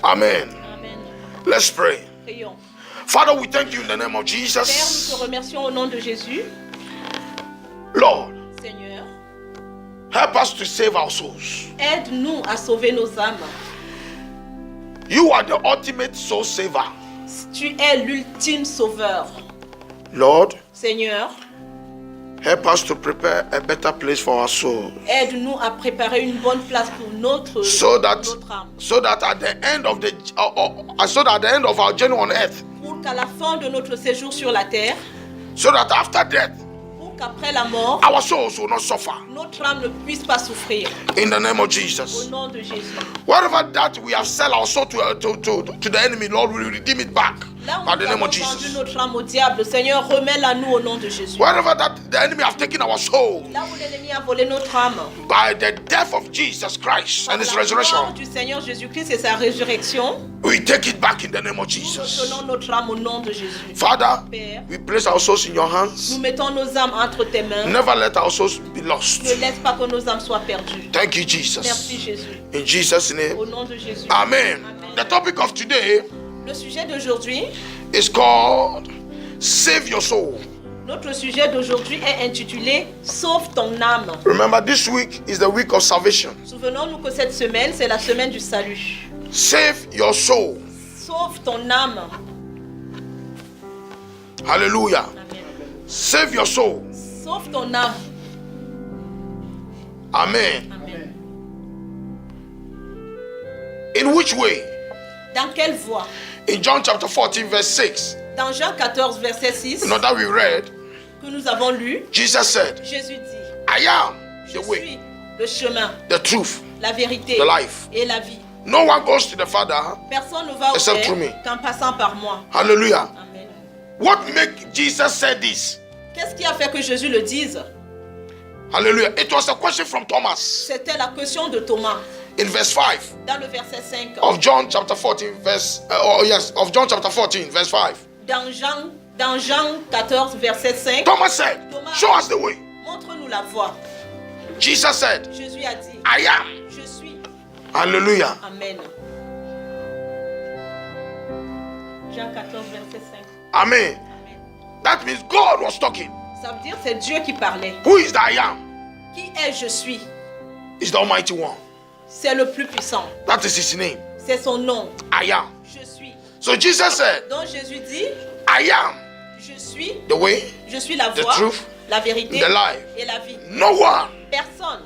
Amen. Amen. Let's pray. Prions. Father, we thank you in the name of Père, nous Jesus. te remercions au nom de Jésus. Lord, Seigneur, help us to save our souls. aide-nous à sauver nos âmes. You are the ultimate soul saver. Tu es l'ultime sauveur. Lord, Seigneur, help us to prepare a better place for our souls. aide-nous à préparer une bonne place pour notre âme. So that at the end of our journey on earth, Pour qu'à la fin de notre séjour sur la terre, so that after death, pour qu'après la mort, our souls will not suffer. notre âme ne puisse pas souffrir. In the name of Au Jesus. nom de Jésus. Wherever that we have sell our soul to the enemy, Lord, we will redeem it back. Là où By nous the name avons of vendu Jesus. notre âme au diable, Seigneur, remets-la nous au nom de Jésus. Wherever that the enemy have taken our soul, Là où l'ennemi a volé notre âme, by the death of Jesus Christ par and his la resurrection, mort du Seigneur Jésus-Christ et sa résurrection, we take it back in the name of nous Jesus. retenons notre âme au nom de Jésus. Father, Père, we place our souls in your nous hands. mettons nos âmes entre tes mains. Never let our souls be lost. Ne laisse pas que nos âmes soient perdues. Thank you, Merci Jesus. Jésus. In Jesus' name, Au nom de Jésus. Amen. Amen. The topic of today Le sujet d'aujourd'hui, is called Save Your Soul. notre sujet d'aujourd'hui est intitulé Sauve ton âme. Remember, this week is the week of salvation. Souvenons-nous que cette semaine, c'est la semaine du salut. Save your soul. Sauve ton âme. Hallelujah. Amen. Save your soul. Sauve ton âme. Amen. Amen. In which way? Dans quelle voie? In John chapter 14, verse 6, Dans Jean 14, verset 6, you know that we read, que nous avons lu, Jesus said, Jésus dit, I am je the way, suis le chemin, the truth, la vérité the life. et la vie. No one goes to the Father. Personne ne va au Except Père through me. qu'en passant par moi. Hallelujah. Amen. What make Jesus say this? Qu'est-ce qui a fait que Jésus le dise? Hallelujah. It was a question from Thomas C'était la question de Thomas in verse 5 dans le verset 5. of John chapter 14, of John chapter 14, verse 5. Dans Jean 14, verset 5, Thomas said, Thomas- show us the way. montre-nous la voie. Jesus said, Jésus a dit, I am. je suis. Hallelujah. Amen. Jean 14, verset 5. Amen. Amen. That means God was talking. Ça veut dire c'est Dieu qui parlait. Who is the I am? Qui est je suis? Is the Almighty One. C'est le plus puissant. That is his name. C'est son nom. I am. Je suis. So Jesus said, Donc Jésus dit, I am je suis. the way, Je suis la the voie, truth, la vérité the life. et la vie. No one, Personne,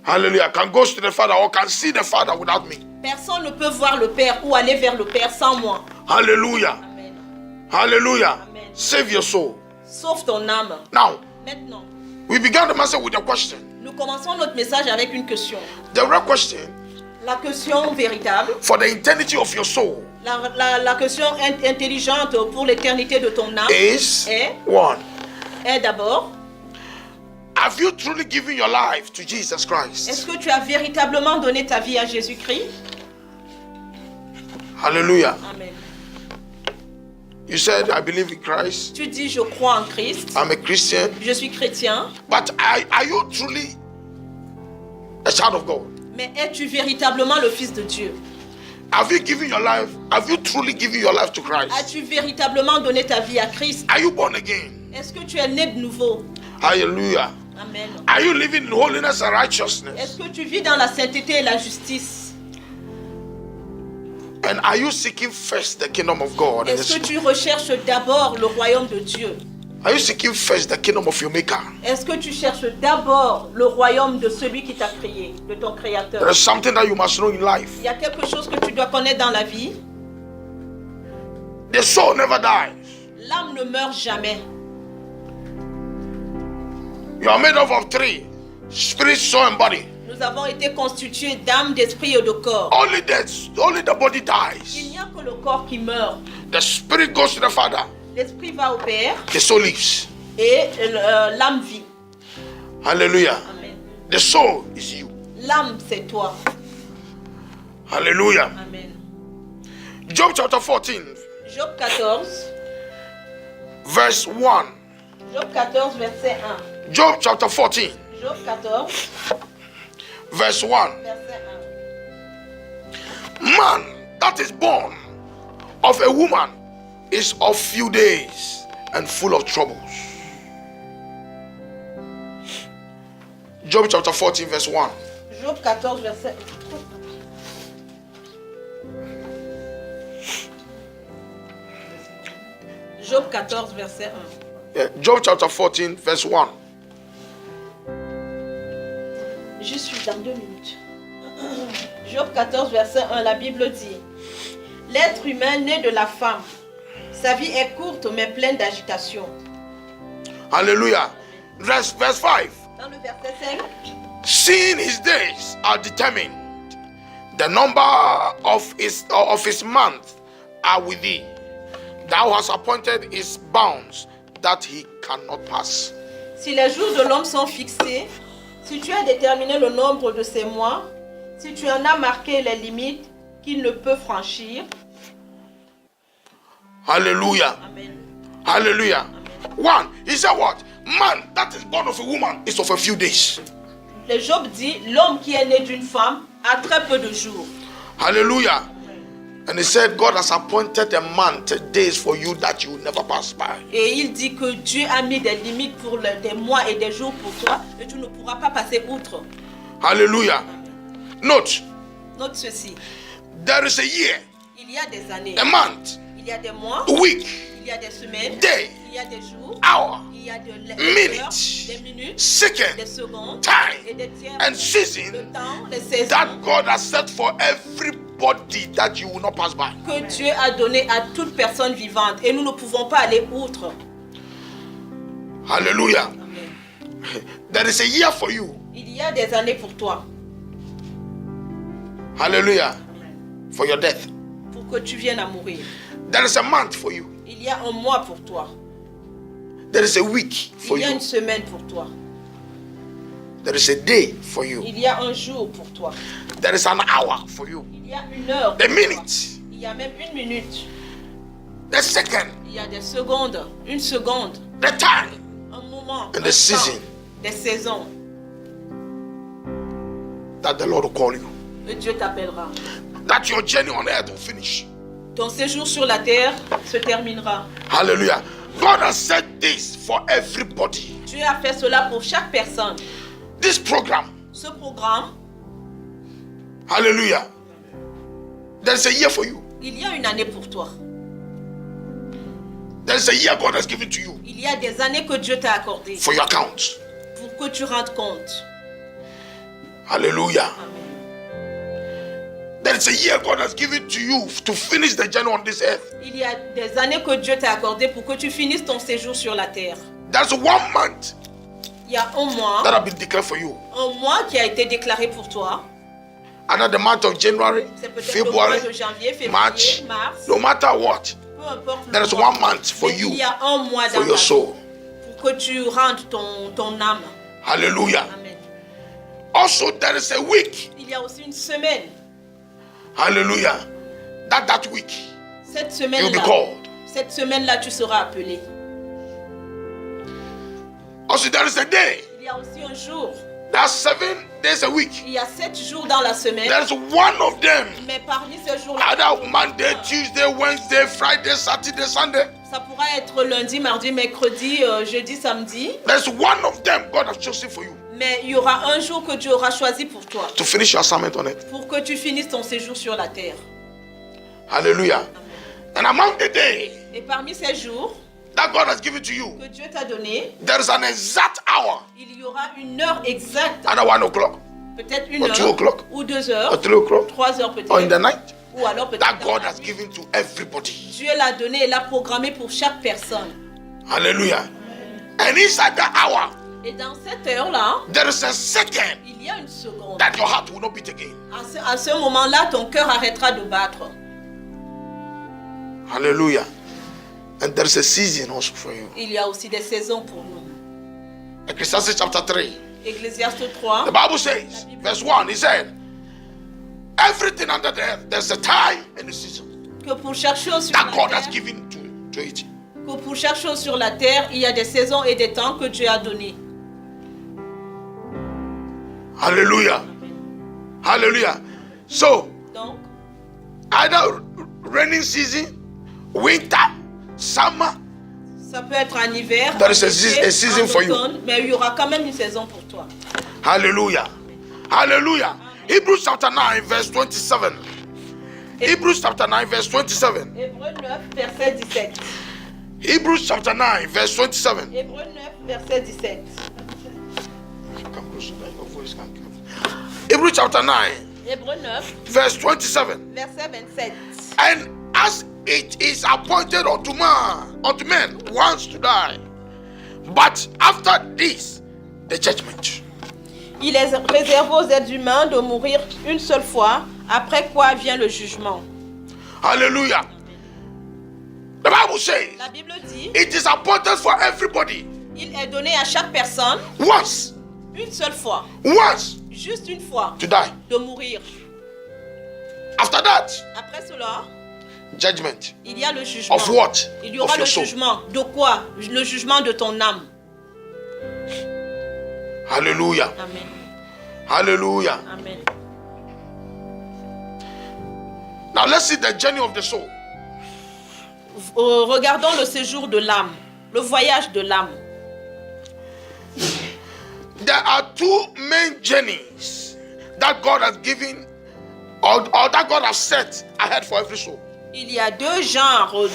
hallelujah, can go to the Father or can see the Father without me. personne ne peut voir le Père ou aller vers le Père sans moi. Hallelujah. Amen. Hallelujah. Amen. Save your soul. Sauve ton âme. Now, Maintenant, we began the message with a question. nous commençons notre message avec une question. The real question La question véritable, for the eternity of your soul la question intelligente pour l'éternité de ton âme is est one. d'abord, Have you truly given your life to Jesus Christ? est-ce que tu as véritablement donné ta vie à Jésus-Christ? Hallelujah. Amen. You said, I believe in Christ. Tu dis, je crois en Christ, I'm a Christian. je suis chrétien, But are you truly a child of God? mais es-tu véritablement le Fils de Dieu? Have you given your life? Have you truly given your life to Christ? As-tu véritablement donné ta vie à Christ? Are you born again? Est-ce que tu es né de nouveau? Hallelujah. Amen. Are you living in holiness and righteousness? Est-ce que tu vis dans la sainteté et la justice? And are you seeking first the kingdom of God? Est-ce que tu recherches d'abord le royaume de Dieu? Are you seeking first the kingdom of your maker? Est-ce que tu cherches d'abord le royaume de celui qui t'a créé, de ton créateur? There is something that you must know in life. Il y a quelque chose que tu dois connaître dans la vie. The soul never dies. L'âme ne meurt jamais. You are made up of three: spirit, soul, and body. Nous avons été constitués d'âme, d'esprit et de corps. Only the body Il dies. n'y a que le corps qui meurt. The spirit goes to the Father. L'esprit va au Père The soul lives. et l'âme vit. Hallelujah. Amen. The soul is you. L'âme, c'est toi. Hallelujah. Amen. Job chapter 14, Job 14, verse 1. Job 14, verset 1. Job chapter 14, Job 14, verse 1. verset Man that is born of a woman is of few days and full of troubles. Job chapter 14 verse 1. Job 14, verset 1. Job 14, verset 1. Yeah, Job chapter 14 verse 1. Je suis dans 2 minutes. Job 14, verset 1, la Bible dit: l'être humain né de la femme, sa vie est courte mais pleine d'agitation. Hallelujah. Verse 5. Dans le verset 5, Seeing his days are determined, the number of his months are with thee. Thou hast appointed his bounds that he cannot pass. si les jours de l'homme sont fixés, si tu as déterminé le nombre de ses mois, si tu en as marqué les limites qu'il ne peut franchir. Hallelujah. Amen. Hallelujah. One, he said what? Man that is born of a woman is of a few days. Le Job dit, l'homme qui est né d'une femme a très peu de jours. Hallelujah. And he said, God has appointed a month, days for you that you will never pass by. Et il dit que Dieu a mis des limites pour des mois et des jours pour toi et tu ne pourras pas passer outre. Hallelujah. Note, Note ceci, there is a year, il y a des années, a month, il y a des mois, a week, il y a des semaines, day, il y a des jours, hour, il y a des minute, heures, des minutes, des second, secondes time, et des tiers, and le season temps, les saisons that God has set for everybody that you will not pass by. que Dieu a donné à toute personne vivante et nous ne pouvons pas aller outre. Hallelujah. Amen. There is a year for you. Il y a des années pour toi, Hallelujah. For your death. pour que tu viennes à mourir. There is a month for you. Il y a un mois pour toi. There is a week for Il y a you. une semaine pour toi. There is a day for you. Il y a un jour pour toi. There is an hour for you. Il y a une heure The pour toi. minute. Il y a même une minute. The second. Il y a des secondes. Une seconde. The time. Un moment. And un the season. temps, des saisons. That the Lord will call you. Et Dieu t'appellera. That your journey on earth will finish. Ton séjour sur la terre se terminera. Hallelujah. God has set this for everybody. Dieu a fait cela pour chaque personne. This program. Ce programme, Hallelujah. There's a year for you. il y a une année pour toi. There's a year God has given to you Il y a des années que Dieu t'a accordées for your account. pour que tu rendes compte. Hallelujah. Amen. There's a year God has given to you to finish the journey on this earth. Il y a des années que Dieu t'a accordées pour que tu finisses ton séjour sur la terre. There's 1 month Il y a un mois that has been declared for you. qui a été déclaré pour toi. Another month of January, C'est peut-être le mois February, de janvier, février, March. mars. No matter what, Peu importe there le is mois. 1 month for Mais you, il y a un mois for dans your ta vie soul. pour que tu rendes ton âme. Hallelujah. Amen. Also, there is a week. Il y a aussi une semaine. Hallelujah. That week, Cette you'll be semaine-là, called. Tu seras appelé. Also, there is a day. Il y a aussi un jour. That's 7 days a week. Il y a 7 jours dans la semaine. There's one of them. Mais parmi ces jours-là, Either Monday, Tuesday, Wednesday, Friday, Saturday, Sunday. ça pourra être lundi, mardi, mercredi, jeudi, samedi. There's one of them God has chosen for you Mais il y aura un jour que Dieu aura choisi pour toi. to finish your assignment on it. Pour que tu finisses ton séjour sur la terre. Hallelujah. And among the day Et parmi ces jours that God has given to you, que Dieu t'a donné, there is an exact hour. il y aura une heure exacte. Either 1 o'clock, Peut-être une or 2 heure. o'clock, Ou 2 or heures. 3 o'clock, 3 heures or in the peut-être. night. Ou alors peut-être That dans God la has nuit. given to everybody. Dieu l'a donné et l'a programmé pour chaque personne. Hallelujah. And inside that hour, Et dans cette heure-là, there is a second il y a une seconde. that your heart will not beat again. À ce moment-là, ton cœur arrêtera de battre. Hallelujah. And there is a season also for you. Il y a aussi des saisons pour nous. Ecclesiastes chapter 3. Ecclésiaste 3, The Bible says, verse 1, he said, everything under the earth, there's a time and a season que pour chaque chose sur that God la has terre, given to it. que pour chaque chose sur la terre, il y a des saisons et des temps que Dieu a donnés. Hallelujah. Hallelujah. So, Donc, either raining season, winter, summer. Ça peut être en hiver, There is a été, season en for you. automne, mais il y aura quand même une saison pour toi. Hallelujah. Hallelujah. Hebrews chapter 9, verse 27. Hebrews chapter 9, verse 27. Hébreux 9, verset 17. Hebrews chapter 9, verse 27. Hébreux 9, verset 17. Come closer, let your voice come closer. Hebrews chapter 9, Hébreux 9, verse 27. verset 27. And as it is appointed unto men once to die, but after this, the judgment. Il est réservé aux êtres humains de mourir une seule fois, après quoi vient le jugement. Hallelujah. The Bible says La Bible dit, it is appointed for everybody il est donné à chaque personne once, une seule fois, juste une fois, to die. de mourir. After that, Après cela, judgment. il y a le jugement. Of what? Il y aura Of le your soul. jugement. De quoi? Le jugement de ton âme. Hallelujah. Amen. Hallelujah. Amen. Now let's see the journey of the soul. Regardons le séjour de l'âme, le voyage de l'âme. There are two main journeys that God has given or that God has set ahead for every soul. Il y a deux genres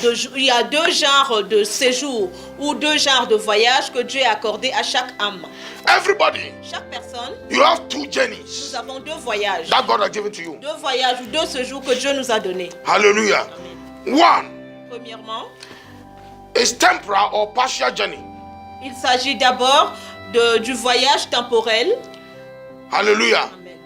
de séjours ou deux genres de voyages que Dieu a accordé à chaque âme. Everybody, Chaque personne, you have two journeys nous avons deux voyages. that God has given to you. Deux voyages ou deux séjours que Dieu nous a donnés. Hallelujah. Amen. One Premièrement, is temporal or partial journey. il s'agit d'abord du voyage temporel. Hallelujah. Amen.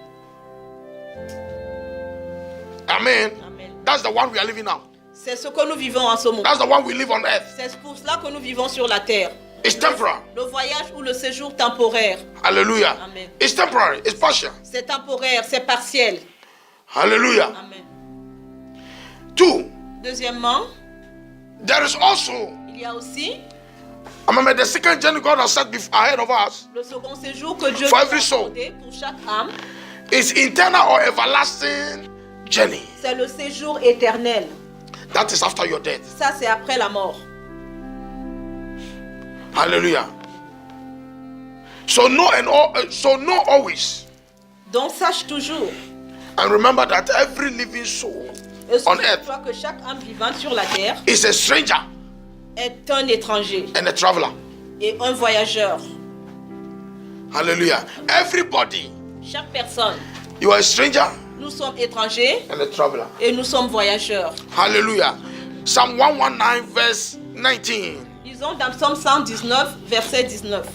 Amen. Amen. That's the one we are living now. C'est ce que nous vivons en ce moment. That's the one we live on earth. C'est pour cela que nous vivons sur la terre. It's temporal. Le voyage ou le séjour temporaire. Hallelujah. Amen. It's temporary. It's partial. C'est temporaire, c'est partiel. Hallelujah. Amen. Two, Deuxièmement, there is also, il y a aussi the second journey God has set ahead of us le second séjour que Dieu For nous every a soul. accordé pour chaque âme. is internal or everlasting journey. C'est le séjour éternel. That is after your death. Ça, c'est après la mort. Hallelujah. So know always, Donc, sache toujours and remember that every living soul et on earth souviens-toi que chaque âme vivante sur la terre is a stranger est un étranger and a traveler. et un voyageur. Hallelujah. Everybody, Chaque personne, you are a stranger nous sommes étrangers and a traveler. et nous sommes voyageurs. Hallelujah. Psalm 119 verse 19. Lisons dans Psaume 119, verset 19.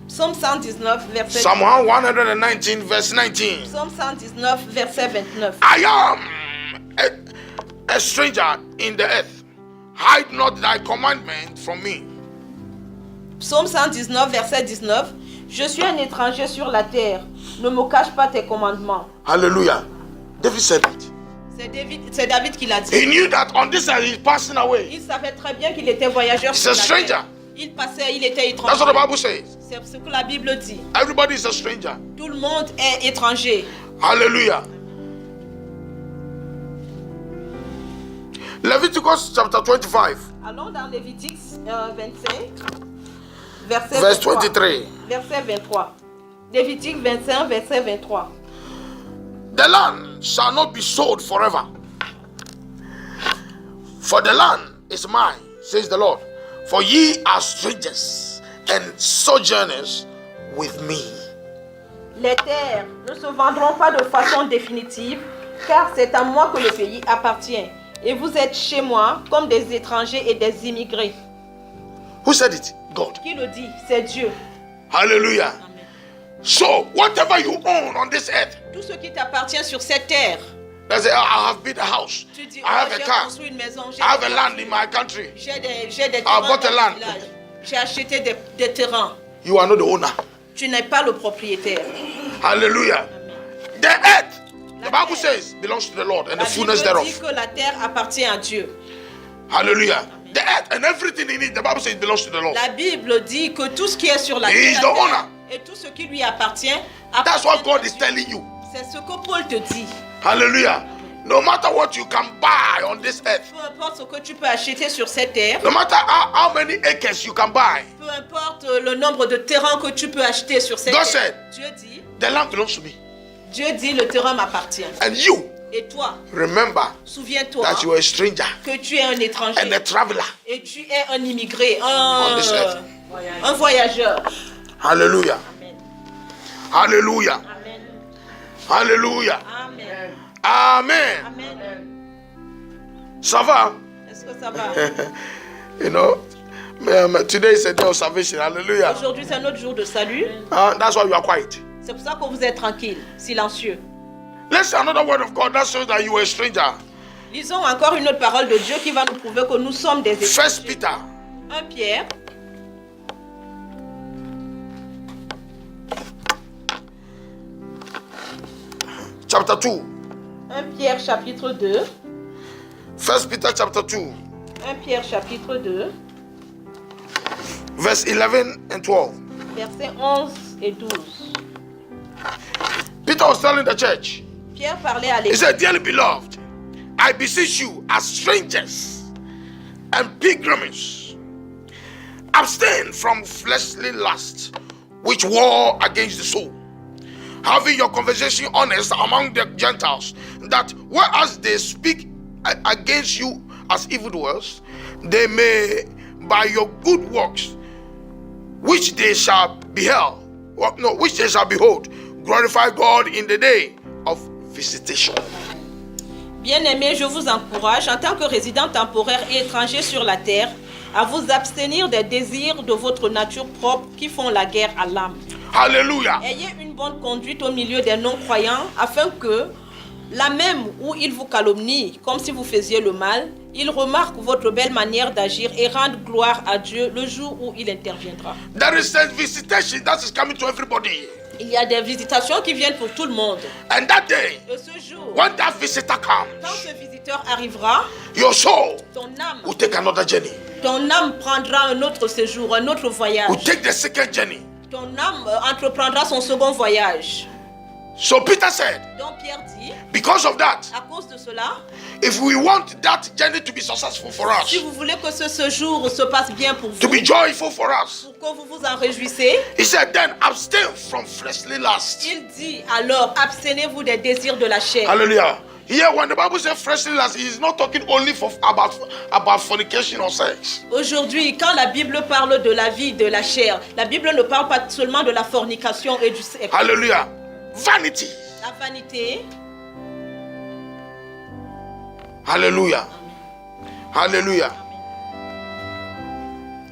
Psaume 119, verset Psalm 119 verse 19. Psaume 119, verset 29. I am a stranger in the earth. Hide not thy commandment from me. Psaume 119, verset 19. Je suis un étranger sur la terre. Ne me cache pas tes commandements. Hallelujah. David said it. C'est David qui l'a dit. He knew that on this earth he's passing away. Il savait très bien qu'il était voyageur He's sur a la stranger. terre. Il passait, il était That's étranger. what the Bible says. C'est ce que la Bible dit. Everybody is a stranger. Tout le monde est étranger. Hallelujah. Leviticus chapter 25, Allons dans Lévitique 25, verset verse 23. 23. Verset 23. Lévitique 25, verset 23. The land shall not be sold forever. For the land is mine, says the Lord. For ye are strangers and sojourners with me. Les terres ne se vendront pas de façon définitive, car c'est à moi que le pays appartient. Et vous êtes chez moi comme des étrangers et des immigrés. Who said it? God. Qui le dit? C'est Dieu. Hallelujah. Amen. So, whatever you own on this earth, Tout ce qui t'appartient sur cette terre, let's say, I have built a house, tu dis, I have oh, a j'ai car, construit une maison, I have a land in my country. j'ai des I terrains bought a dans land. le village. J'ai acheté des terrains. You are not the owner. Tu n'es pas le propriétaire. Hallelujah. Amen. The earth, the La Bible terre. says, belongs to the Lord and La the Bible fullness dit thereof. que la terre appartient à Dieu. Hallelujah. The earth and everything in it, the Bible says, belongs to the Lord. La Bible dit que tout ce qui est sur la He terre, is la the terre owner. et tout ce qui lui appartient, That's appartient what à God is Dieu. telling you. C'est ce que Paul te dit. Hallelujah. No matter what you can buy on this earth, Peu importe ce que tu peux acheter sur cette terre, no matter how many acres you can buy, peu importe le nombre de terrains que tu peux acheter sur cette God terre, said, Dieu dit, the land belongs to me. le terrain m'appartient. And you, Et toi, remember souviens-toi that you are a stranger que tu es un étranger and a traveler et tu es un immigré, on this earth. un voyageur. Hallelujah. Amen. Hallelujah. Amen. Hallelujah. Amen. Amen. Amen. Ça va? Est-ce que ça va? You know, today is a day of salvation. Hallelujah. Aujourd'hui, c'est un autre jour de salut. That's why you are quiet. C'est pour ça que vous êtes tranquille, silencieux. Let's see another word of God that shows that you are a stranger. Lisons encore une autre parole de Dieu qui va nous prouver que nous sommes des étrangers. First Peter 1 Pierre, chapter 2. 1 Pierre chapitre 2. First Peter chapter 2, 1 Pierre chapitre 2, verse 11 and 12. versets 11 et 12. Peter was telling the church, Pierre parlait à he l'église. said, dearly beloved, I beseech you as strangers and pilgrims, abstain from fleshly lusts which war against the soul, having your conversation honest among the Gentiles, that whereas they speak against you as evildoers, they may by your good works, which they shall behold, glorify God in the day of visitation. Bien-aimés, je vous encourage, en tant que résident temporaire et étranger sur la terre, à vous abstenir des désirs de votre nature propre qui font la guerre à l'âme. Hallelujah. Ayez une bonne conduite au milieu des non-croyants, afin que, là même où ils vous calomnient, comme si vous faisiez le mal, ils remarquent votre belle manière d'agir et rendent gloire à Dieu le jour où il interviendra. There is a visitation that is coming to everybody. Il y a des visitations qui viennent pour tout le monde. And that day, Et ce jour, when that visitor quand comes, ce visiteur arrivera, your soul ton will take another journey. âme prendra un autre séjour, un autre voyage. Will take the second journey. Ton âme entreprendra son second voyage. So Peter said, Donc Pierre dit, because of that, à cause de cela, if we want that journey to be successful for us, si vous voulez que ce séjour se passe bien pour to vous, be joyful for us, pour que vous vous en réjouissez, he said, then abstain from fleshly lust. il dit alors, abstenez-vous des désirs de la chair. Hallelujah. Here, when the Bible says fleshly lust, he is not talking only about fornication or sex. Aujourd'hui, quand la Bible parle de la vie de la chair, la Bible ne parle pas seulement de la fornication et du sexe. Hallelujah. Vanity. La vanité, Hallelujah. Hallelujah.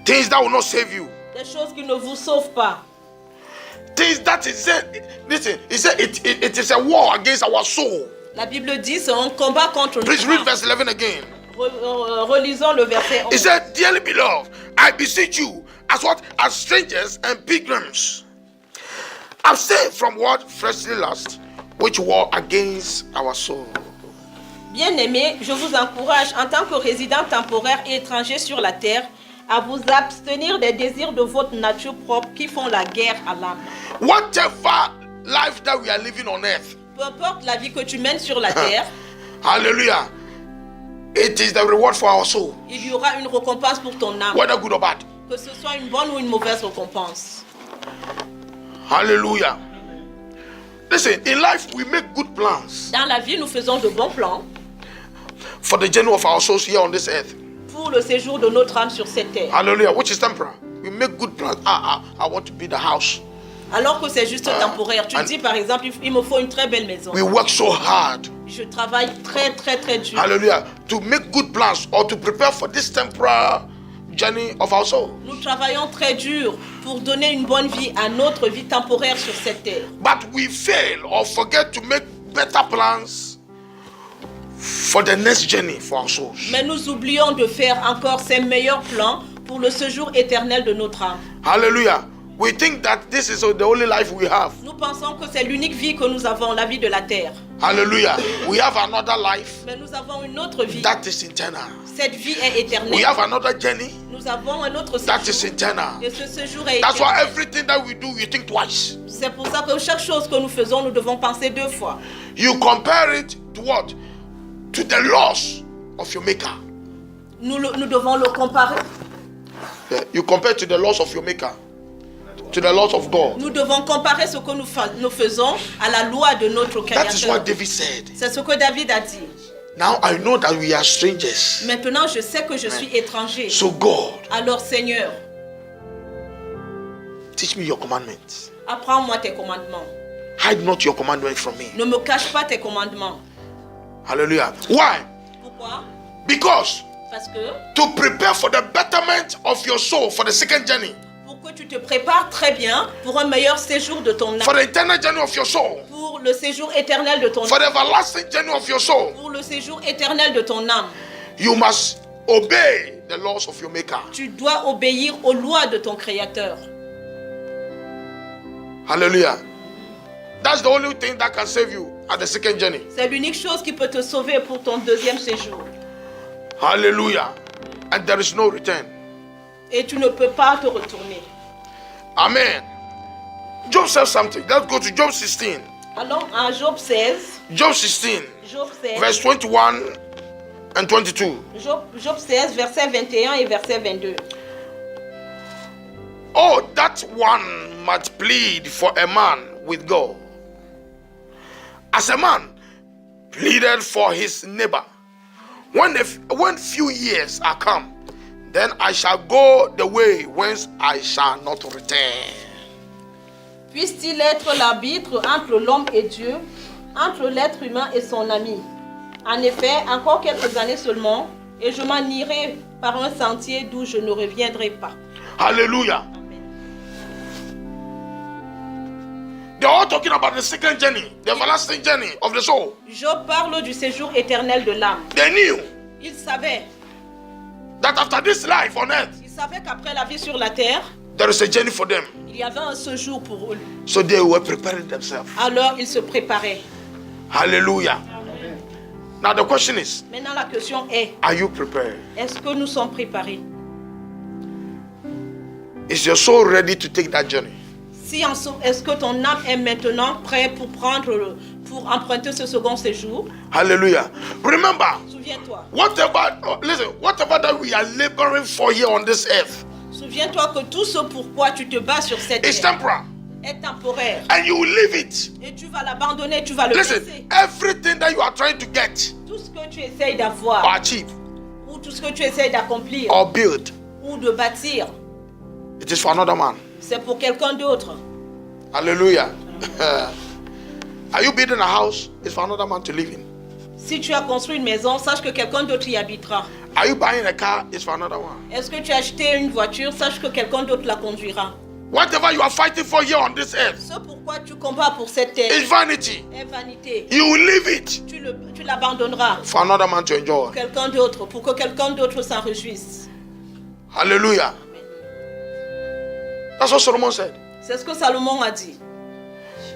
Things that will not save you. des choses qui ne vous sauvent pas. Things that is listen, he said it is a war against our soul. La Bible dit c'est un combat contre Please nous. read verse 11 again. Relisons le verset 11. He said, dearly beloved, I beseech you, as what? As strangers and pilgrims, abstain from what? Fleshly lust, which war against our soul. Bien-aimés, je vous encourage en tant que résident temporaire et étranger sur la terre à vous abstenir des désirs de votre nature propre qui font la guerre à l'âme. Whatever life that we are living on earth, Peu importe la vie que tu mènes sur la terre, hallelujah, it is the reward for our soul, il y aura une récompense pour ton âme, whether good or bad. que ce soit une bonne ou une mauvaise récompense. Hallelujah. Listen, in life we make good plans Dans la vie, nous faisons de bons plans for the journey of our souls here on this earth. pour le séjour de notre âme sur cette terre. Hallelujah, which is temporal. We make good plans. I want to build a house. Alors que c'est juste temporaire. Tu dis par exemple, il me faut une très belle maison. We work so hard. Je travaille très très très dur. Hallelujah. To make good plans or to prepare for this temporal journey of our soul. Nous travaillons très dur pour donner une bonne vie à notre vie temporaire sur cette terre. But we fail or forget to make better plans for the next journey for our souls. Mais nous oublions de faire encore ces meilleurs plans pour le séjour éternel de notre âme. Hallelujah. We think that this is the only life we have. Nous pensons que c'est l'unique vie que nous avons, la vie de la terre. Hallelujah. We have another life Mais nous avons une autre vie. that is eternal. Cette vie est We éternelle. have another journey Nous avons un autre that is séjour. eternal. Et ce séjour est That's why éternel. everything that we do, you think twice. C'est pour ça que chaque chose que nous faisons, nous devons penser deux fois. You compare it to what? to the laws of your maker. Nous devons le comparer. Yeah, you compare to the laws of your maker, to the laws of God. Nous devons comparer ce que nous faisons à la loi de notre That is what Créateur. David said. C'est ce que David a dit. Now I know that we are strangers. Maintenant, je sais que je suis étranger. So God, Alors, Seigneur, teach me your commandments. apprends-moi tes commandements. Hide not your commandments from me. Ne me cache pas tes commandements. Hallelujah. Why? Pourquoi? Because Parce que to prepare for the betterment of your soul for the second journey, pour que tu te prépares très bien pour un meilleur séjour de ton for âme, the eternal journey of your soul, pour le séjour éternel de ton for âme, the everlasting journey of your soul, pour le séjour éternel de ton âme, you must obey the laws of your maker. tu dois obéir aux lois de ton Créateur. Hallelujah. That's the only thing that can save you at the second journey. C'est l'unique chose qui peut te sauver pour ton deuxième séjour. Hallelujah. And there is no return. Et tu ne peux pas te retourner. Amen. Job says something. Let's go to Job 16. Allons à Job 16. Job 16, Job 16. verse 21 and 22. Job 16, verset 21 et verset 22. Oh, that one might plead for a man with God, as a man pleaded for his neighbor. When few years are come, then I shall go the way whence I shall not return. Puisse-t-il être l'arbitre entre l'homme et Dieu, entre l'être humain et son ami? En effet, encore quelques années seulement, et je m'en irai par un sentier d'où je ne reviendrai pas. Hallelujah. Amen. They're all talking about the second journey, the everlasting journey of the soul. Job parle du séjour éternel de l'âme. They knew Il savait that after this life on earth, qu'après la vie sur la terre, there is a journey for them. il y avait un séjour pour eux. So they were preparing themselves. Alors ils se préparaient. Hallelujah. Now the question is, Maintenant la question est, are you prepared? est-ce que nous sommes préparés? Is your soul ready to take that journey? Est-ce que ton âme est maintenant prête pour emprunter ce second séjour? Hallelujah. Remember, Souviens-toi. whatever that we are laboring for here on this earth Souviens-toi que tout ce pourquoi tu te bats sur cette is terre temporal, est temporaire. and you will leave it. Et tu vas l'abandonner, tu vas le Listen, laisser. everything that you are trying to get Tout ce que tu essayes or d'avoir, achieve ou tout ce que tu essayes d'accomplir, or build, ou de bâtir, it is for another man. c'est pour quelqu'un d'autre. Hallelujah. Are you building a house? It's for another man to live in. Si tu as construit une maison, sache que quelqu'un d'autre y habitera. Are you buying a car? It's for another one. Est-ce que tu as acheté une voiture, sache que quelqu'un d'autre la conduira. Whatever you are fighting for here on this earth Ce pourquoi tu combats pour cette terre is vanity. est vanité. You will leave it Tu l'abandonneras for another man to enjoy. pour quelqu'un d'autre, pour que quelqu'un d'autre s'en réjouisse. Hallelujah. That's what Solomon said. C'est ce que Salomon a dit.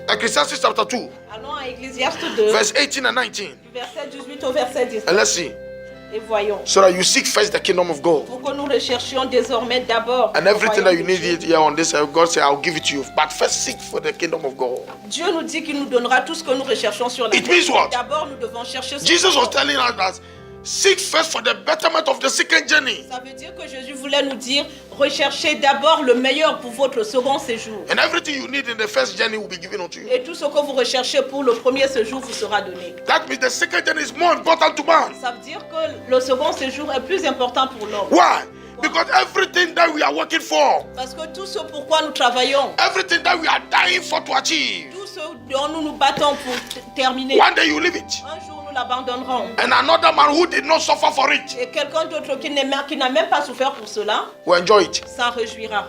Ecclesiastes chapter 2, Allons à Ecclésiaste 2, verse 18 and 19. du verset 18 au verset 19. And let's see. Et voyons. So that you seek first the kingdom of God. Pour que nous recherchions désormais d'abord. And le everything that royaume you de need Dieu. here on this earth, God said, I'll give it to you. But first seek for the kingdom of God. Dieu nous dit qu'il nous donnera tout ce que nous recherchons sur la It terre. means what? D'abord, nous devons chercher ce Jesus was royaume. telling us that seek first for the betterment of the second journey. Ça veut dire que Jésus voulait nous dire, recherchez d'abord le meilleur pour votre second séjour. And everything you need in the first journey will be given unto you. Et tout ce que vous recherchez pour le premier séjour vous sera donné. That means the second journey is more important to man. Ça veut dire que le second séjour est plus important pour l'homme. Why? Because everything that we are working for, Parce que tout ce pourquoi nous travaillons, everything that we are dying for to achieve, tout ce dont nous nous battons pour terminer, one day you leave it. un jour nous l'abandonnerons. And another man who did not suffer for it Et quelqu'un d'autre qui n'a même pas souffert pour cela will enjoy it. s'en réjouira.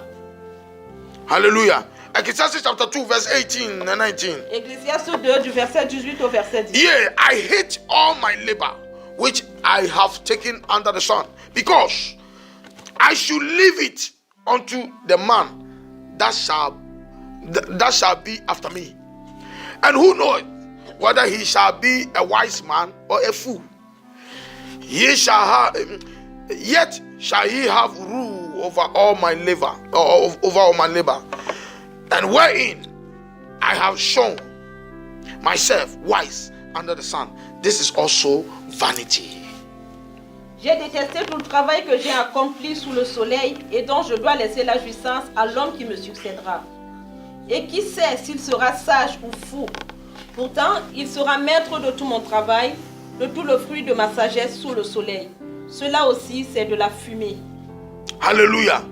Hallelujah. Ecclesiastes chapter 2, verse 18 and 19. Ecclésiaste 2 du verset 18 au verset 10. Yea, I hate all my labor which I have taken under the sun, because I should leave it unto the man that shall be after me. And who knoweth whether he shall be a wise man or a fool? Yet shall he have rule over all my labor, over all my labor, and wherein I have shown myself wise under the sun. this is also vanity. J'ai détesté tout le travail que j'ai accompli sous le soleil et dont je dois laisser la jouissance à l'homme qui me succédera. Et qui sait s'il sera sage ou fou? Pourtant, il sera maître de tout mon travail, de tout le fruit de ma sagesse sous le soleil. Cela aussi, c'est de la fumée. Hallelujah.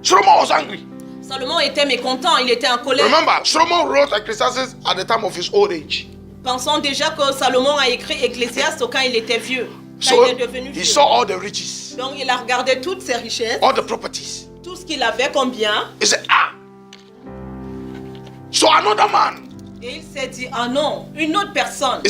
Solomon was angry. Salomon était mécontent, il était en colère. Remember, Solomon wrote Ecclesiastes at the time of his old age. Pensons déjà que Salomon a écrit Ecclésiaste quand il était vieux, quand So il est devenu he vieux. saw all the riches, Donc il a regardé toutes ses richesses, all the properties. tout ce qu'il avait comme bien, He said, ah. So another man et il s'est dit, ah non, une autre personne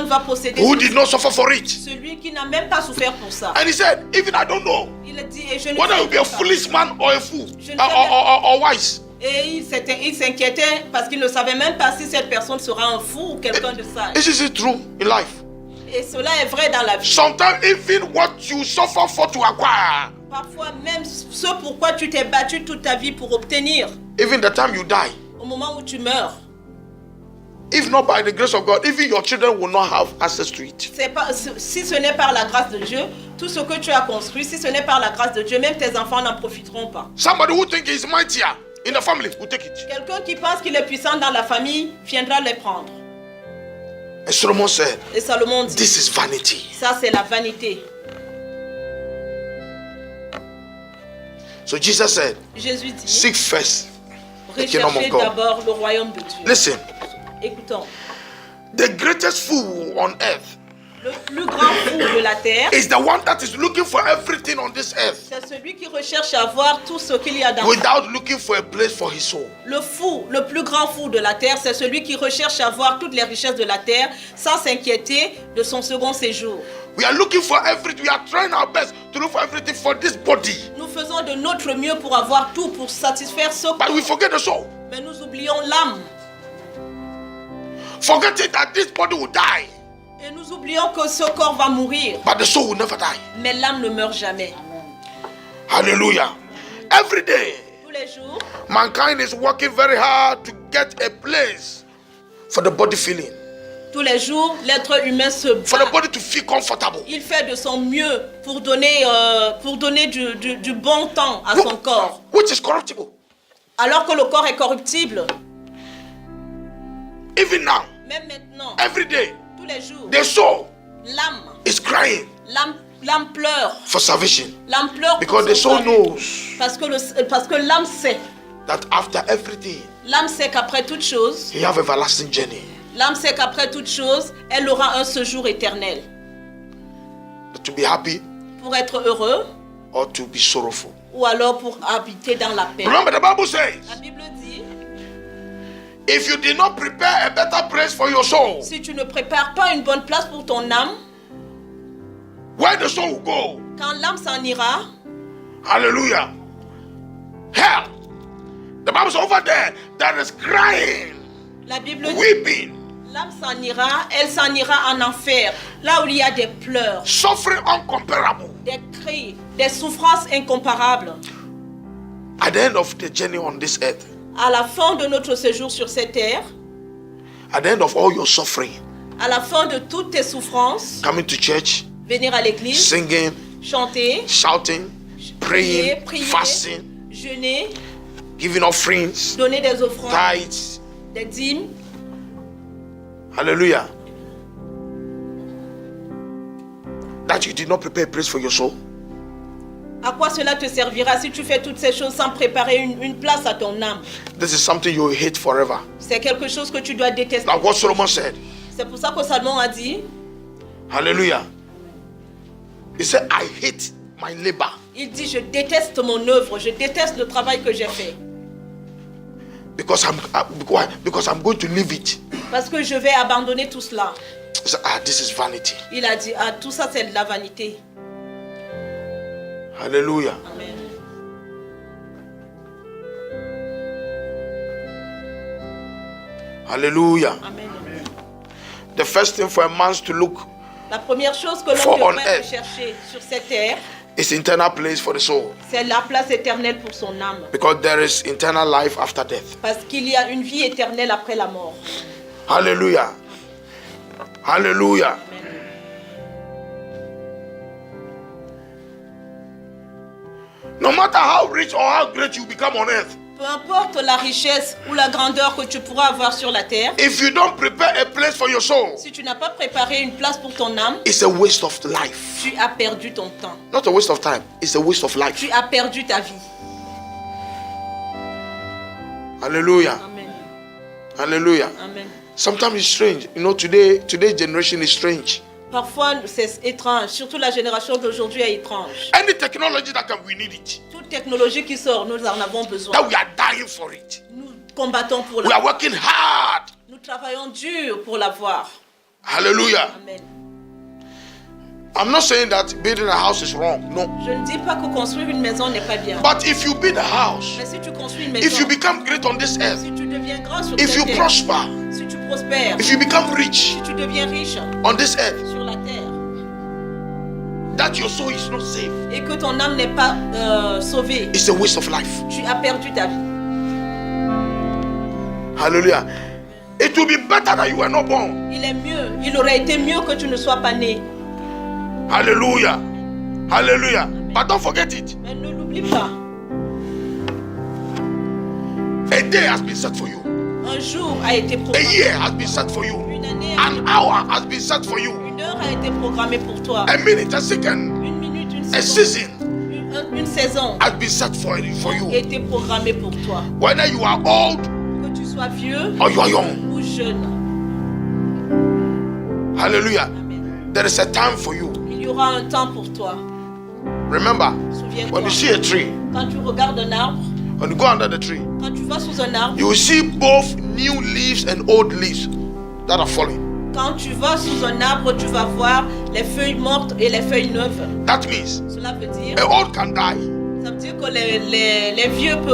va posséder who tout did not suffer for it. celui qui n'a même pas souffert pour ça. And he said, even I don't know Il a dit, et je ne whether sais he will be a pas. foolish man or a fool Je ne or wise. Et il s'inquiétait parce qu'il ne savait même pas si cette personne sera un fou ou quelqu'un de sage. Is it true in life? Et cela est vrai dans la vie. Sometimes even what you suffer for to acquire, Parfois même ce pourquoi tu t'es battu toute ta vie pour obtenir, even the time you die, au moment où tu meurs, if not by the grace of God, even your children will not have access to it. si ce n'est par la grâce de Dieu, tout ce que tu as construit, si ce n'est par la grâce de Dieu, même tes enfants n'en profiteront pas. Somebody who thinks he's mightier in the family will take it. Quelqu'un qui pense qu'il est puissant dans la famille viendra les prendre. And Solomon said, Et Salomon dit, this is vanity. ça c'est la vanité. So Jesus said, Jésus dit, seek first the kingdom of recherchez God. d'abord le royaume de Dieu. Listen, Écoutons, the greatest fool on earth le plus grand fou de la terre, is the one that is looking for everything on this earth c'est celui qui recherche à voir tout ce qu'il y a dans without looking for a place for his soul. le fou, le plus grand fou de la terre, c'est celui qui recherche à voir toutes les richesses de la terre sans s'inquiéter de son second séjour. We are looking for everything. We are trying our best to look for everything for this body. Nous faisons de notre mieux pour avoir tout, pour satisfaire ce But we forget the soul. mais nous oublions l'âme. Forgetting that this body will die, Et nous oublions que ce corps va mourir, but the soul will never die. mais l'âme ne meurt jamais. Hallelujah. Every day, Tous les jours, mankind is working very hard to get a place for the body feeling, tous les jours, l'être humain se for the bat. body to feel comfortable. Il fait de son mieux pour donner du bon temps à son corps. Which is corruptible. Alors que le corps est corruptible, Even now, même maintenant, every day, tous les jours, the soul l'âme, is crying l'âme pleure. for salvation. L'âme pleure Because pour the son soul salut. knows Parce que l'âme sait. that after everything, L'âme sait qu'après toute chose, he have everlasting journey. l'âme sait qu'après toute chose, elle aura un séjour éternel. To be happy Pour être heureux or to be sorrowful. ou alors pour habiter dans la paix. Remember, the Bible says, La Bible dit, if you did not prepare a better place for your soul, si tu ne prépares pas une bonne place pour ton âme, where the soul will go, quand l'âme s'en ira, hallelujah, hell. The Bible says over there, that is crying, la Bible dit, weeping, l'âme s'en ira, elle s'en ira en enfer, là où il y a des pleurs, suffering uncomparable. des cris, des souffrances incomparables. At the end of the journey on this earth, À la fin de notre séjour sur cette terre, at the end of all your suffering, à la fin de toutes tes souffrances, coming to church, venir à l'église, singing, chanter, shouting, praying, prier, fasting, jeûner, giving offerings, donner des offrandes, tithes, des dîmes. hallelujah, that you did not prepare a place for your soul. À quoi cela te servira si tu fais toutes ces choses sans préparer une place à ton âme? This is something you will hate forever. C'est quelque chose que tu dois détester. Like what Solomon said. C'est pour ça que Salomon a dit, Hallelujah. He said, I hate my labor. il dit, je déteste mon œuvre, je déteste le travail que j'ai fait. Because I'm going to leave it. Parce que je vais abandonner tout cela. He said, this is vanity. Il a dit, ah, tout ça c'est de la vanité. Hallelujah. Amen. Hallelujah. Amen. The first thing for a man to look La première chose que For l'homme on devrait earth. rechercher sur cette terre, It's internal place for the soul. C'est la place éternelle pour son âme. Because there is eternal life after death. Parce qu'il y a une vie éternelle après la mort. Hallelujah. Hallelujah. Amen. No matter how rich or how great you become on earth, Peu importe la richesse ou la grandeur que tu pourras avoir sur la terre, if you don't prepare a place for your soul, si tu n'as pas préparé une place pour ton âme, it's a waste of life. tu as perdu ton temps. Not a waste of time, it's a waste of life. Tu as perdu ta vie. Hallelujah. Amen. Hallelujah. Amen. Sometimes it's strange. You know, today's generation is strange. Parfois, c'est étrange. Surtout la génération d'aujourd'hui est étrange. Any technology that we need it. Toute technologie qui sort, nous en avons besoin. That we are dying for it. Nous combattons pour We are l'avoir. working hard. Nous travaillons dur pour l'avoir. Hallelujah. Amen. I'm not saying that building a house is wrong. No. Je ne dis pas que construire une maison n'est pas bien. But if you build a house, Mais si tu construis une maison, if you become great on this earth, si tu deviens grand sur if cette you terre, prosper, si tu prospères, if you become rich si tu deviens riche on this earth, sur la terre, that your soul is not safe, et que ton âme n'est pas sauvée, it's a waste of life. tu as perdu ta vie. Hallelujah. It will be better that you were not born. Il est mieux, il aurait été mieux que tu ne sois pas né. Hallelujah. Hallelujah. But don't forget it. Mais ne l'oublie pas. A day has been set for you. Un jour a été A programmé. year has been set for you. Une année a An hour has been set for you. Une heure a été programmée pour toi. A minute, a second, Une minute, une a saison. season Une saison has been set for a you. été programmée pour toi. Whether you are old Que tu sois vieux or you are young. ou jeune. Hallelujah. Amen. There is a time for you. Il y aura un temps pour toi. Remember, Souviens-toi. when you see a tree, Quand tu regardes un arbre, when you go under the tree, quand tu vas sous un arbre, you will see both new leaves and old leaves that are falling. quand tu vas sous un arbre, tu vas voir les feuilles mortes et les feuilles neuves. That means Cela veut dire, a old can die, ça veut dire que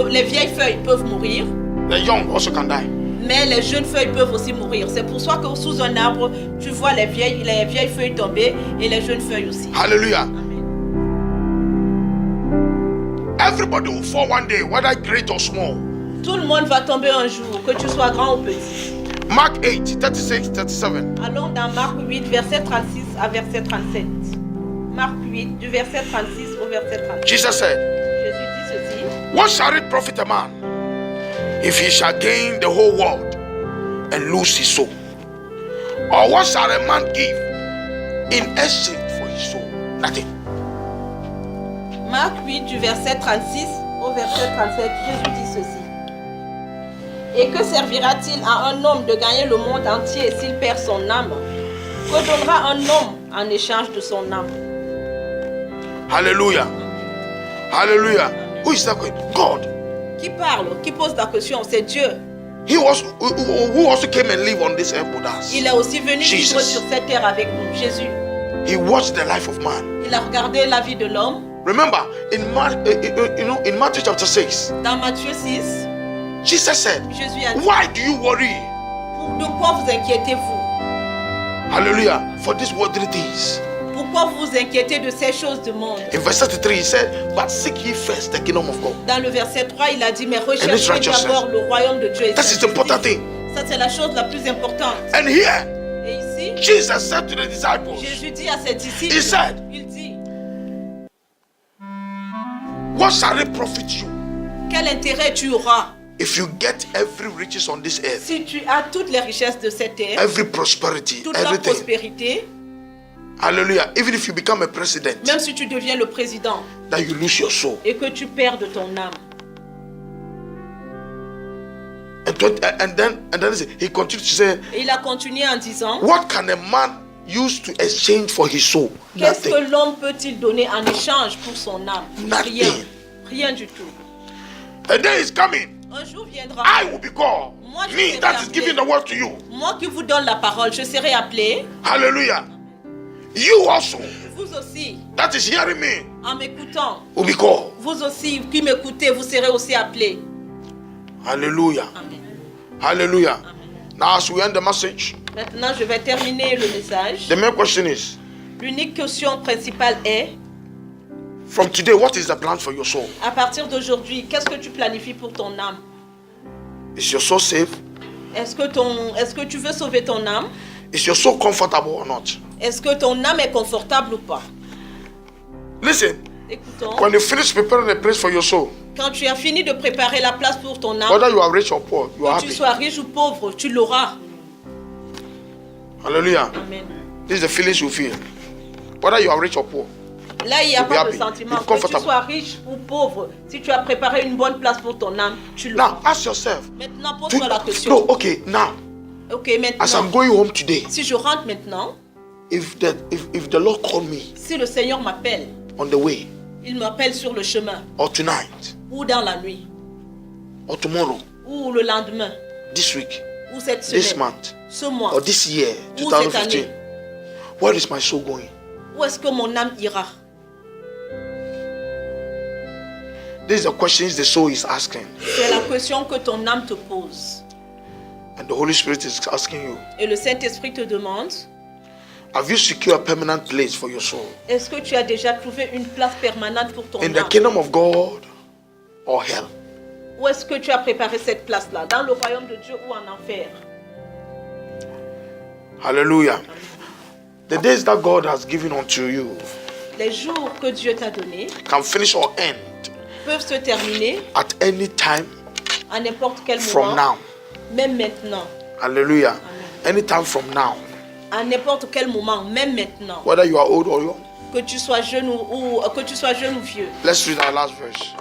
les vieilles feuilles peuvent mourir, the young also can die. mais les jeunes feuilles peuvent aussi mourir. C'est pour ça que sous un arbre, tu vois les vieilles feuilles tomber et les jeunes feuilles aussi. Hallelujah. Amen. Everybody will fall one day, whether great or small. Tout le monde va tomber un jour, que tu sois grand ou petit. Mark 8, 36, 37. Allons dans Marc 8, verset 36 à verset 37. Marc 8, du verset 36 au verset 37. Jesus said, Jésus dit ceci. what shall it profit a man if he shall gain the whole world and lose his soul? Or what shall a man give in exchange for his soul? Nothing. Marc 8, du verset 36 au verset 37, Jésus dit ceci. Et que servira-t-il à un homme de gagner le monde entier s'il perd son âme? Que donnera un homme en échange de son âme? Hallelujah. Hallelujah. Who is that? God. Qui parle? Qui pose la question? C'est Dieu. He was who also came and lived on this earth with us. Il est aussi venu Jesus. vivre sur cette terre avec nous. Jésus. He watched the life of man. Il a regardé la vie de l'homme. Remember, in Matthew chapter 6, Dans Matthieu 6, Jesus said, Jésus a dit, why do you worry? de quoi vous inquiétez-vous? Hallelujah. For these worldly things. Pourquoi vous vous inquiétez de ces choses du monde? In verse 33, he said, but seek ye first the kingdom of God. Dans le verset 3, il a dit, mais his recherchez righteousness. d'abord le royaume de Dieu et That sa is the important justice. thing. Ça, c'est la chose la plus importante. And here, Et ici, Jesus said to the disciples, Jésus dit à ses disciples, He said, il dit, what shall it profit you quel intérêt tu auras if you get every riches on this earth, si tu as toutes les richesses de cette terre, every prosperity, toute la everything? prospérité, Hallelujah. Even if you become a president, même si tu deviens le président that you lose your soul. et que tu perds de ton âme. And then he continued to say, Et il a continué en disant, what can a man use to exchange for his soul? qu'est-ce Nothing. que l'homme peut-il donner en échange pour son âme? Nothing. Rien. Rien du tout. A day is coming. Un jour viendra, I will be called. Moi, je Me serai that is appelé. giving the word to you. moi qui vous donne la parole, je serai appelé. Hallelujah. You also, Vous aussi, that is hearing me, en m'écoutant, will be called. vous aussi qui m'écoutez, vous serez aussi appelés. Hallelujah. Amen. Hallelujah. Now, as we end the message, Maintenant, je vais terminer le message. the main question is, L'unique question principale est, From today, what is the plan for your soul? À partir d'aujourd'hui, qu'est-ce que tu planifies pour ton âme? Is your soul safe? Est-ce que tu veux sauver ton âme? Is your soul comfortable or not? Est-ce que ton âme est confortable ou pas? Listen, Écoutons. when you finish preparing a place for your soul, Quand tu as fini de préparer la place pour ton âme, whether you are rich or poor, you are que tu happy. sois riche ou pauvre, tu l'auras. Hallelujah. Amen. This is the feelings you feel. Whether you are rich or poor. Là, il n'y a You'll be pas de happy. sentiment. You'll be Que tu comfortable. sois riche ou pauvre, si tu as préparé une bonne place pour ton âme, tu l'auras. Now, ask yourself. Maintenant, pose-toi la No, question. okay, now, Ok, as I'm maintenant, going home today, si je rentre maintenant, if the Lord called me si le Seigneur m'appelle, on the way, il m'appelle sur le chemin, or tonight, ou dans la nuit, or tomorrow, ou le lendemain, this week, ou cette this semaine, month, ce mois, or this year, ou cette 2015, année, where is my soul going? où est-ce que mon âme ira? These are the questions the soul is asking. C'est la question que ton âme te pose. And the Holy Spirit is asking you, Et le Saint-Esprit te demande, have you secured a permanent place for your soul? est-ce que tu as déjà trouvé une place permanente pour ton In the âme? kingdom of God or hell? Où est-ce que tu as préparé cette place-là? Dans le royaume de Dieu ou en enfer? Hallelujah. The days that God has given unto you Les jours que Dieu t'a donnés can finish or end peuvent se terminer at any time à n'importe quel from moment, now. même maintenant. Hallelujah. Anytime from now. À n'importe quel moment, même maintenant. Whether you are old or young. Que tu sois jeune ou vieux. Let's read our last verse.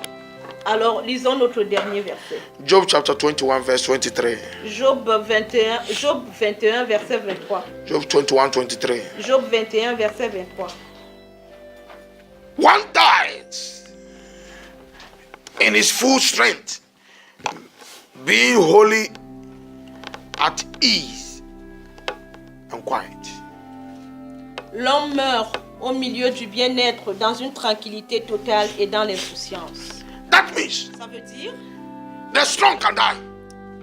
Alors, lisons notre dernier verset. Job chapter 21 verse 23. Job 21, verset 23. Job 21, 23. Job 21, verset 23. One died in his full strength, being wholly at ease and quiet. L'homme meurt au milieu du bien-être, dans une tranquillité totale et dans l'insouciance. That means Ça veut dire, the strong can die.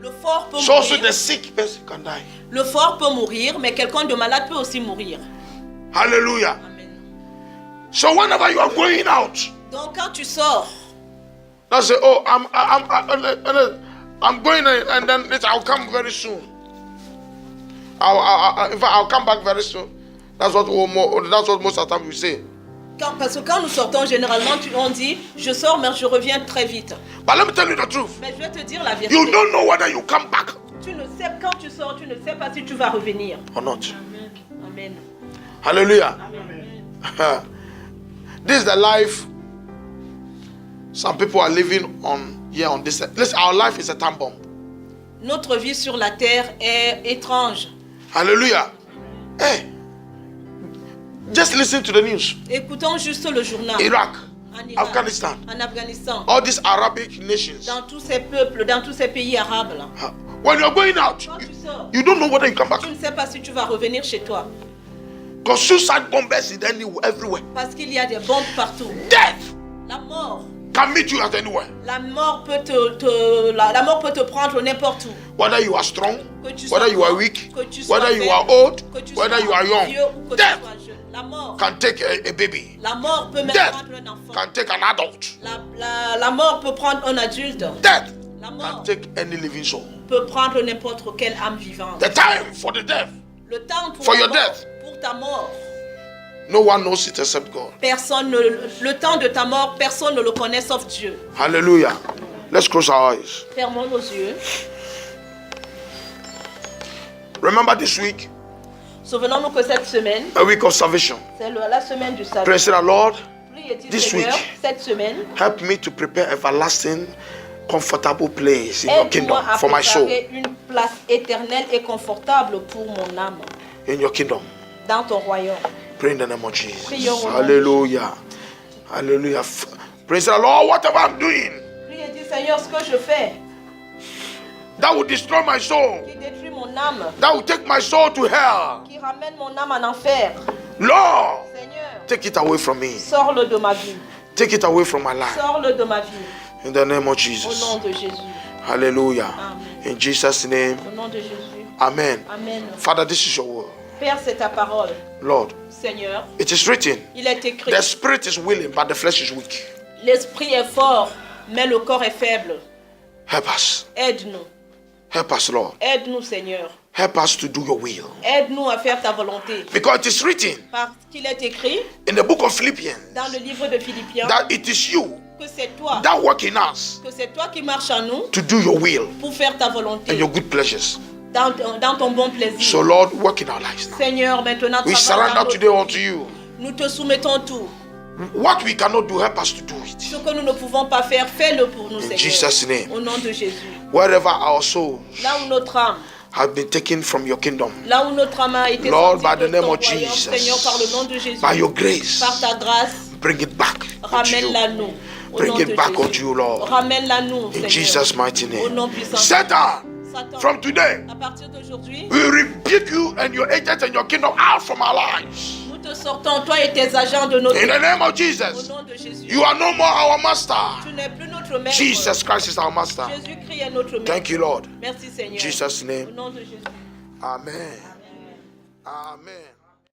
le fort peut So also mourir. the sick person can die. Le fort peut mourir, mais quelqu'un de malade peut aussi mourir. Hallelujah. Amen. So whenever you are going out, Donc quand tu sors, don't say, "Oh, I'm going and then I'll come very soon. In fact, I'll come back very soon." That's what most of the time we say. parce que quand nous sortons, généralement, on dit, je sors, mais je reviens très vite. But let me tell you the truth. Mais je vais te dire la vérité. You don't know whether you come back Tu ne sais, quand tu sors, tu ne sais pas si tu vas revenir. or not. Amen. Hallelujah. Amen. This is the life some people are living on here on this. Listen, our life is a time bomb. Notre vie sur la terre est étrange. Hallelujah. Hey, just listen to the news. Écoutons juste le journal. Iraq, En Irak, Afghanistan, en Afghanistan, all these Arabic nations. dans tous ces peuples, dans tous ces pays arabes là. When you're going out, Quand tu sors, you don't know whether you come back. tu ne sais pas si tu vas revenir chez toi. Because suicide bombers is everywhere. Parce qu'il y a des bombes partout. Death La mort. can meet you at anywhere. La mort peut la mort peut te prendre n'importe où. Whether you are strong, Que tu sois whether you are fort, weak, que tu sois whether you faible, are old, que tu whether sois you are vieux young. ou que tu Death sois jeune. La mort. can take a baby. La mort peut même Death prendre un enfant. can take an adult. La mort peut prendre un adulte. Death La can mort take any living soul. peut prendre n'importe quelle âme vivante. The time for the death, Le temps pour, For la your mort, death. pour ta mort. no one knows it except God. Le temps de ta mort, personne ne le connaît sauf Dieu. Hallelujah. Let's close our eyes. Fermons nos yeux. Remember this week, Souvenons-nous que cette semaine, a week of salvation. c'est la semaine du salut. Praise the Lord. Priez-il, This Seigneur, week. cette semaine, Help me to prepare everlasting, comfortable place in your kingdom aide-moi à for my soul. préparer une place éternelle et confortable pour mon âme In your kingdom. dans ton royaume. Pray in the name of Jesus. Prions au nom de Hallelujah. Hallelujah. Praise the Lord. Whatever I'm doing Priez-il, Seigneur, ce que je fais that will destroy my soul, qui détruit mon âme, that will take my soul to hell, qui ramène mon âme en enfer. Lord, Seigneur, take it away from me. sors-le de ma vie. Take it away from my life. Sors-le de ma vie. In the name of Au Jesus. nom de Jésus. Hallelujah. Amen. In Jesus' name. Au nom de Jésus. Amen. Amen. Father, this is your word. Père, c'est ta parole. Lord, Seigneur, it is written, il est écrit, the spirit is willing, but the flesh is weak. l'esprit est fort, mais le corps est faible. Help us. Aide-nous. Help us, Lord. Aide-nous, Seigneur. Help us to do your will. Aide-nous à faire ta volonté. Because it is written Parce qu'il est écrit in the book of Philippians dans le livre de Philippiens that it is you que c'est toi, that work in us que c'est toi qui marches en nous to do your will pour faire ta and volonté your good pleasures. dans ton bon plaisir. So, Lord, work in our lives now. Seigneur, maintenant, We travaille dans surrender nos today vies. unto you. Nous te soumettons tout. What we cannot do, help us to do it. Ce que nous ne pouvons pas faire, fais-le pour nous, Seigneur. Jesus' name. Au nom de Jésus. Wherever our souls Là où notre âme, have been taken from your kingdom, là où notre âme a été Lord, sortie by the de name ton of royaume, Jesus, Seigneur, par le nom de Jésus, by your grace, par ta grâce, bring it back unto you. ramène-la nous. Au Bring nom it de back Jésus. unto you, Lord. Ramène-la nous, In Seigneur. Jesus' mighty Au nom name. puissant. Satan, Satan, from today, à partir d'aujourd'hui, we rebuke you and your agents and your kingdom out from our lives. nous te sortons, toi et tes agents de notre In the name of Au Jesus, nom de Jésus. you are no more our master. Tu n'es plus notre maître. Jesus Christ is our master. Jésus-Christ est notre maître. Thank you, Lord. Merci, Seigneur. Jesus' Au name. nom de Jésus. Amen. Amen.